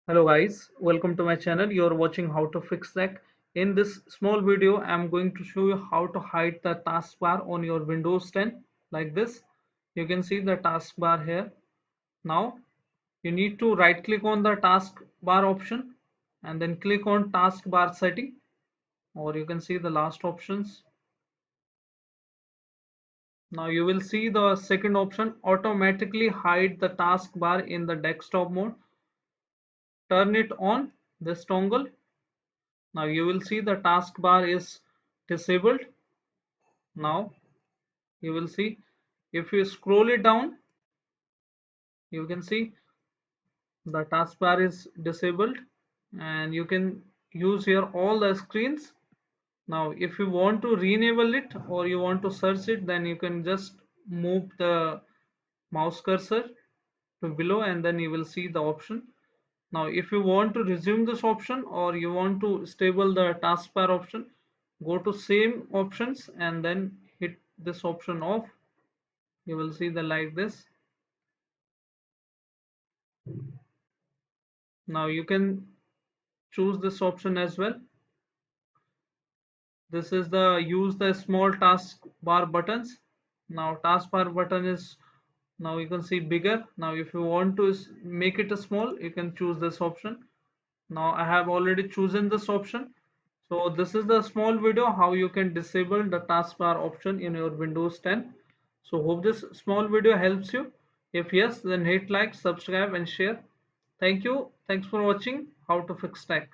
Hello guys, welcome to my channel. You're watching how to fix tech. In this small video, I'm going to show you how to hide the taskbar on your Windows 10 like this. You can see the taskbar here. Now, you need to right click on the taskbar option and then click on taskbar setting, or you can see the last options. Now you will see the second option, automatically hide the taskbar in the desktop mode. Turn it on, this toggle. Now you will see the taskbar is disabled. Now you will see, if you scroll it down, you can see the taskbar is disabled and you can use here all the screens. Now if you want to re-enable it or you want to search it, then you can just move the mouse cursor to below and then you will see the option. Now if you want to resume this option or you want to stable the taskbar option, go to same options and then hit this option off. You will see the like this. Now you can choose this option as well. This is the use the small taskbar buttons. Now taskbar button is, now you can see bigger. Now if you want to make it a small, you can choose this option. Now I have already chosen this option. So this is the small video how you can disable the taskbar option in your Windows 10. So hope this small video helps you. If yes, then hit like, subscribe and share. Thank you. Thanks for watching how to fix tech.